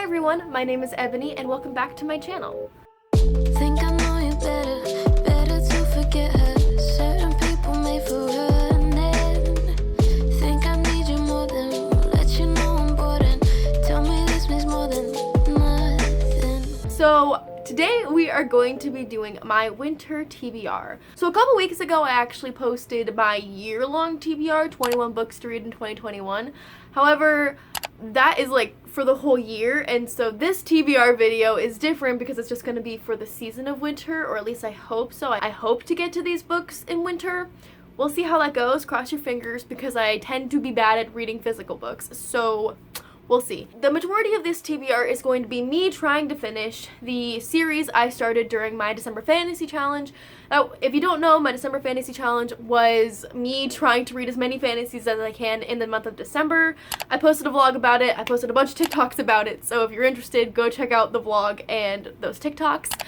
everyone, my name is Ebony and welcome back to my channel. Think I know you better to forget her. Certain people made for running. Think I need you more than let you know I'm bored and tell me this means more than nothing. So today we are going to be doing my winter TBR. So a couple weeks ago I actually posted my year-long TBR, 21 books to read in 2021. However, that is like for the whole year, and so this TBR video is different because it's just going to be for the season of winter, or at least I hope so. I hope to get to these books in winter. We'll see how that goes. Cross your fingers because I tend to be bad at reading physical books, so we'll see. The majority of this TBR is going to be me trying to finish the series I started during my December Fantasy Challenge. Now, if you don't know, my December Fantasy Challenge was me trying to read as many fantasies as I can in the month of December. I posted a vlog about it. I posted a bunch of TikToks about it. So if you're interested, go check out the vlog and those TikToks.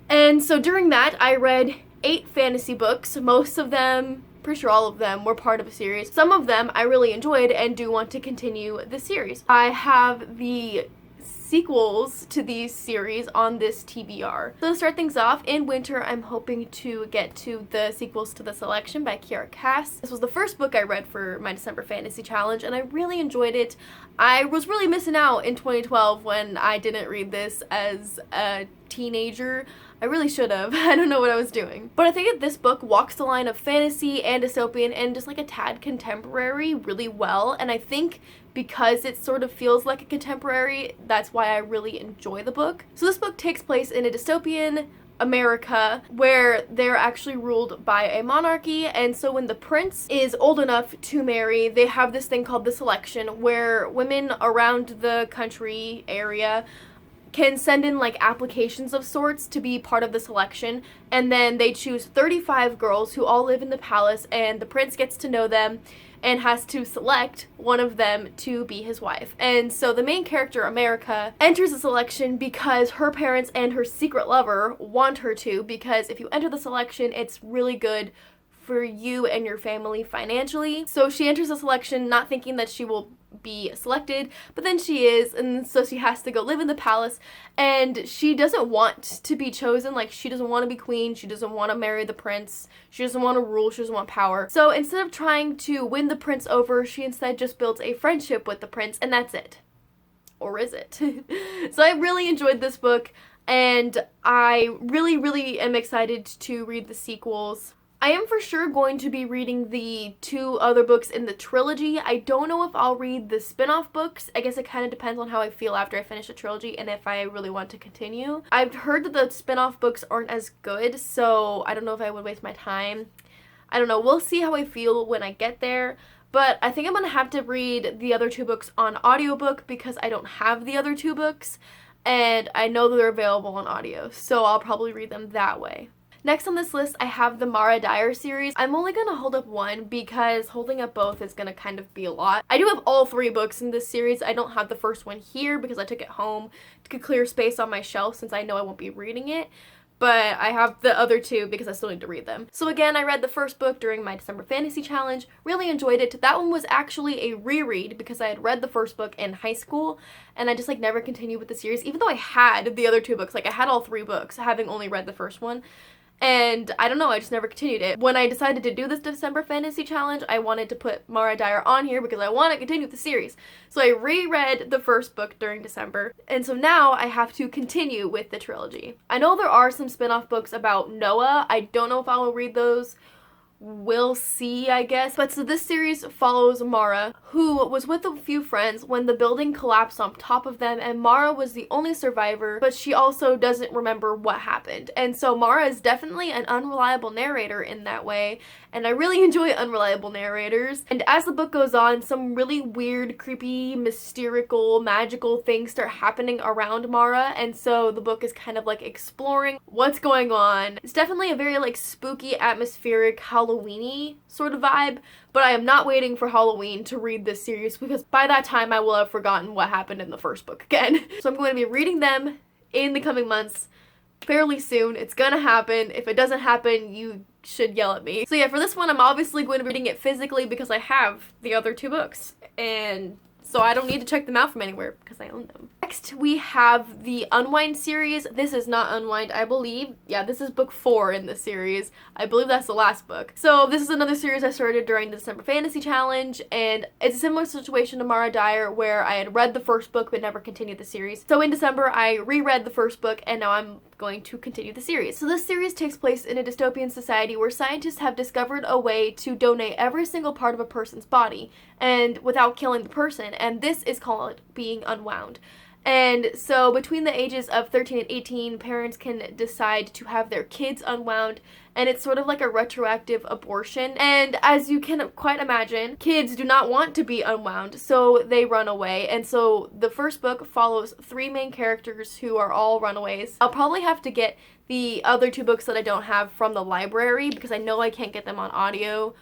And so during that, I read 8 fantasy books. Most of them, pretty sure all of them, were part of a series. Some of them I really enjoyed and do want to continue the series. I have the sequels to these series on this TBR. So to start things off, in winter I'm hoping to get to the sequels to The Selection by Kiara Cass. This was the first book I read for my December Fantasy Challenge and I really enjoyed it. I was really missing out in 2012 when I didn't read this as a teenager. I really should have. I don't know what I was doing. But I think that this book walks the line of fantasy and dystopian and just like a tad contemporary really well, and I think because it sort of feels like a contemporary, that's why I really enjoy the book. So this book takes place in a dystopian America where they're actually ruled by a monarchy, and so when the prince is old enough to marry, they have this thing called The Selection where women around the country area can send in like applications of sorts to be part of the selection, and then they choose 35 girls who all live in the palace, and the prince gets to know them and has to select one of them to be his wife. And so the main character, America, enters the selection because her parents and her secret lover want her to, because if you enter the selection, it's really good for you and your family financially. So she enters the selection not thinking that she will be selected, but then she is, and so she has to go live in the palace, and she doesn't want to be chosen. Like, she doesn't want to be queen, she doesn't want to marry the prince, she doesn't want to rule, she doesn't want power. So instead of trying to win the prince over, she instead just builds a friendship with the prince, and that's it. Or is it? So I really enjoyed this book, and I really am excited to read the sequels. I am for sure going to be reading the 2 other books in the trilogy. I don't know if I'll read the spin-off books. I guess it kind of depends on how I feel after I finish the trilogy and if I really want to continue. I've heard that the spin-off books aren't as good, so I don't know if I would waste my time. I don't know. We'll see how I feel when I get there. But I think I'm going to have to read the other 2 books on audiobook because I don't have the other 2 books, and I know that they're available on audio, so I'll probably read them that way. Next on this list, I have the Dyer series. I'm only going to hold up one because holding up both is going to kind of be a lot. I do have all 3 books in this series. I don't have the first one here because I took it home to clear space on my shelf since I know I won't be reading it. But I have the other 2 because I still need to read them. So again, I read the first book during my December Fantasy Challenge, really enjoyed it. That one was actually a reread because I had read the first book in high school and I just like never continued with the series, even though I had the other 2 books. Like, I had all 3 books, having only read the first one. And I don't know, I just never continued it. When I decided to do this December Fantasy Challenge, I wanted to put Dyer on here because I want to continue the series. So I reread the first book during December, and so now I have to continue with the trilogy. I know there are some spin-off books about Noah. I don't know if I will read those. We'll see, I guess. But so this series follows Mara, who was with a few friends when the building collapsed on top of them, and Mara was the only survivor, but she also doesn't remember what happened. And so Mara is definitely an unreliable narrator in that way, and I really enjoy unreliable narrators. And as the book goes on, some really weird, creepy, mystical, magical things start happening around Mara, and so the book is kind of like exploring what's going on. It's definitely a very like spooky, atmospheric, Halloween-y sort of vibe, but I am not waiting for Halloween to read this series because by that time I will have forgotten what happened in the first book again. So I'm going to be reading them in the coming months fairly soon. It's gonna happen. If it doesn't happen, you should yell at me. So yeah, for this one I'm obviously going to be reading it physically because I have the other 2 books, and so I don't need to check them out from anywhere because I own them. Next, we have the Unwind series. This is not Unwind, I believe. Yeah, this is book 4 in the series. I believe that's the last book. So this is another series I started during the December Fantasy Challenge, and it's a similar situation to Mara Dyer, where I had read the first book but never continued the series. So in December, I reread the first book, and now I'm going to continue the series. So this series takes place in a dystopian society where scientists have discovered a way to donate every single part of a person's body, and without killing the person, and this is called being unwound. And so between the ages of 13 and 18, parents can decide to have their kids unwound, and it's sort of like a retroactive abortion. And as you can quite imagine, kids do not want to be unwound, so they run away. And so the first book follows 3 main characters who are all runaways. I'll probably have to get the other 2 books that I don't have from the library because I know I can't get them on audio.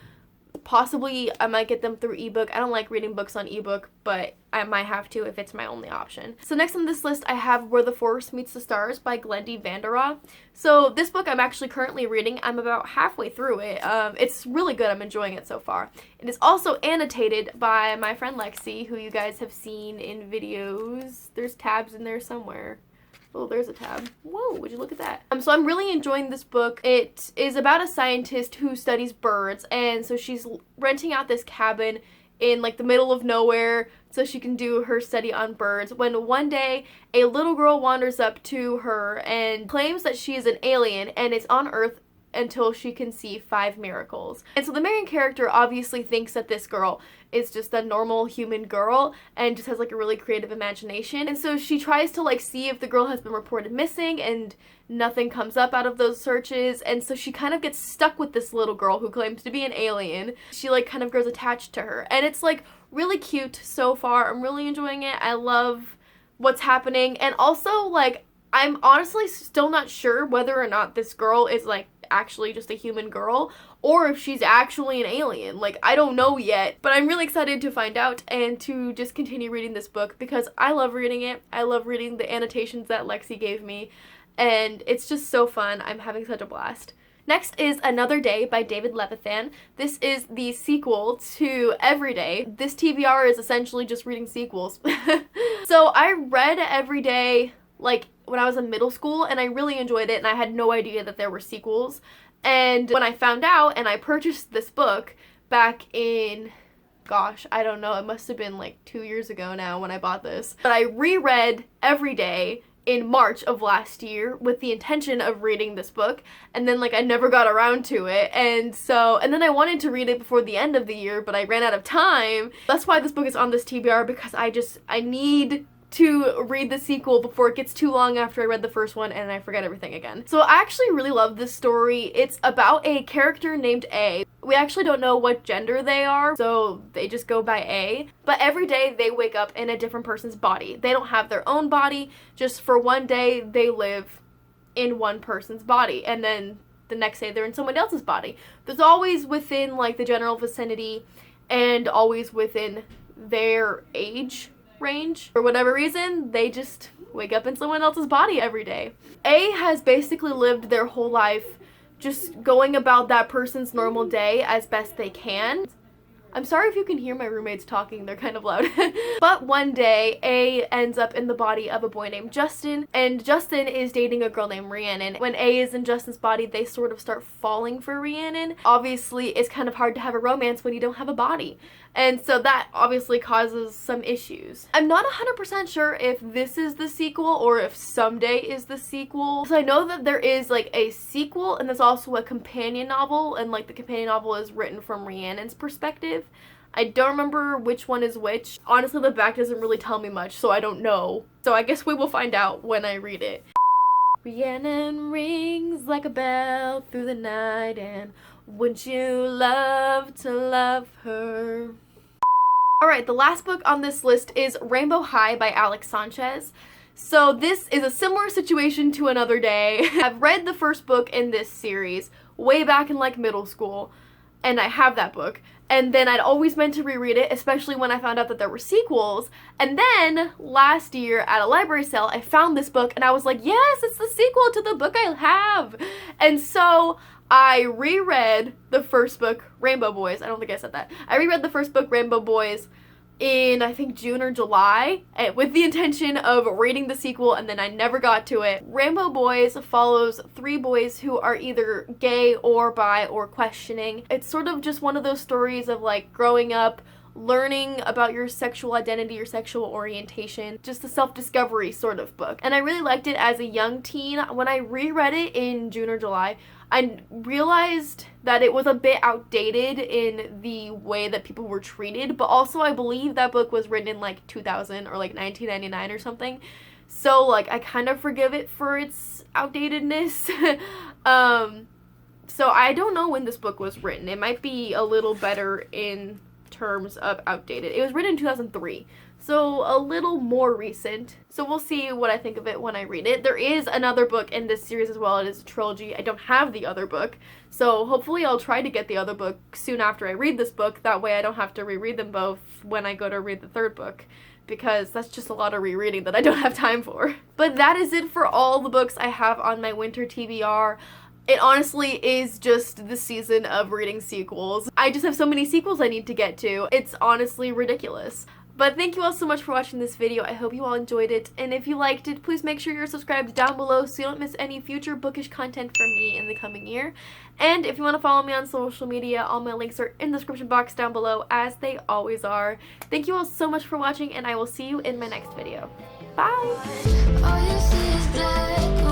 Possibly I might get them through ebook. I don't like reading books on ebook, but I might have to if it's my only option. So next on this list I have Where the Forest Meets the Stars by Glendy Vandera. So this book I'm actually currently reading. I'm about halfway through it. It's really good. I'm enjoying it so far. It is also annotated by my friend Lexi, who you guys have seen in videos. There's tabs in there somewhere. Oh, there's a tab. Whoa, would you look at that? So I'm really enjoying this book. It is about a scientist who studies birds, and so she's renting out this cabin in like the middle of nowhere so she can do her study on birds, when one day a little girl wanders up to her and claims that she is an alien and is on Earth until she can see 5 miracles. And so the main character obviously thinks that this girl is just a normal human girl and just has like a really creative imagination. And so she tries to like see if the girl has been reported missing, and nothing comes up out of those searches. And so she kind of gets stuck with this little girl who claims to be an alien. She like kind of grows attached to her. And it's like really cute so far. I'm really enjoying it. I love what's happening. And also like I'm honestly still not sure whether or not this girl is like actually just a human girl or if she's actually an alien. Like, I don't know yet, but I'm really excited to find out and to just continue reading this book because I love reading it. I love reading the annotations that Lexi gave me, and it's just so fun. I'm having such a blast. Next is Another Day by David Levithan. This is the sequel to Everyday. This TBR is essentially just reading sequels. So I read Everyday like when I was in middle school, and I really enjoyed it, and I had no idea that there were sequels. And when I found out and I purchased this book back in, gosh, I don't know, it must have been like 2 years ago now when I bought this. But I reread Everyday in March of last year with the intention of reading this book, and then like I never got around to it, and then I wanted to read it before the end of the year, but I ran out of time. That's why this book is on this TBR, because I need to read the sequel before it gets too long after I read the first one and I forget everything again. So I actually really love this story. It's about a character named A. We actually don't know what gender they are, so they just go by A. But every day they wake up in a different person's body. They don't have their own body, just for one day they live in one person's body, and then the next day they're in someone else's body. There's always within like the general vicinity and always within their age range. For whatever reason, they just wake up in someone else's body every day. A has basically lived their whole life just going about that person's normal day as best they can. I'm sorry if you can hear my roommates talking, they're kind of loud. But one day, A ends up in the body of a boy named Justin, and Justin is dating a girl named Rhiannon. When A is in Justin's body, they sort of start falling for Rhiannon. Obviously, it's kind of hard to have a romance when you don't have a body. And so that obviously causes some issues. I'm not 100% sure if this is the sequel or if Someday is the sequel. So I know that there is like a sequel and there's also a companion novel, and like the companion novel is written from Rhiannon's perspective. I don't remember which one is which. Honestly, the back doesn't really tell me much, so I don't know. So I guess we will find out when I read it. Rhiannon rings like a bell through the night, and wouldn't you love to love her? Alright, the last book on this list is Rainbow High by Alex Sanchez. So this is a similar situation to Another Day. I've read the first book in this series way back in like middle school, and I have that book. And then I'd always meant to reread it, especially when I found out that there were sequels. And then last year at a library sale, I found this book and I was like, yes, it's the sequel to the book I have. And so I reread the first book, Rainbow Boys. I don't think I said that. I reread the first book, Rainbow Boys, in I think June or July with the intention of reading the sequel, and then I never got to it. Rainbow Boys follows 3 boys who are either gay or bi or questioning. It's sort of just one of those stories of like growing up, learning about your sexual identity, your sexual orientation, just a self-discovery sort of book. And I really liked it as a young teen. When I reread it in June or July, I realized that it was a bit outdated in the way that people were treated, but also I believe that book was written in like 2000 or like 1999 or something. So like I kind of forgive it for its outdatedness. So I don't know when this book was written. It might be a little better in terms of outdated. It was written in 2003, so a little more recent. So we'll see what I think of it when I read it. There is another book in this series as well. It is a trilogy. I don't have the other book, so hopefully I'll try to get the other book soon after I read this book. That way I don't have to reread them both when I go to read the third book, because that's just a lot of rereading that I don't have time for. But that is it for all the books I have on my winter TBR. It honestly is just the season of reading sequels. I just have so many sequels I need to get to. It's honestly ridiculous. But thank you all so much for watching this video. I hope you all enjoyed it. And if you liked it, please make sure you're subscribed down below so you don't miss any future bookish content from me in the coming year. And if you want to follow me on social media, all my links are in the description box down below, as they always are. Thank you all so much for watching, and I will see you in my next video. Bye! All you see is black.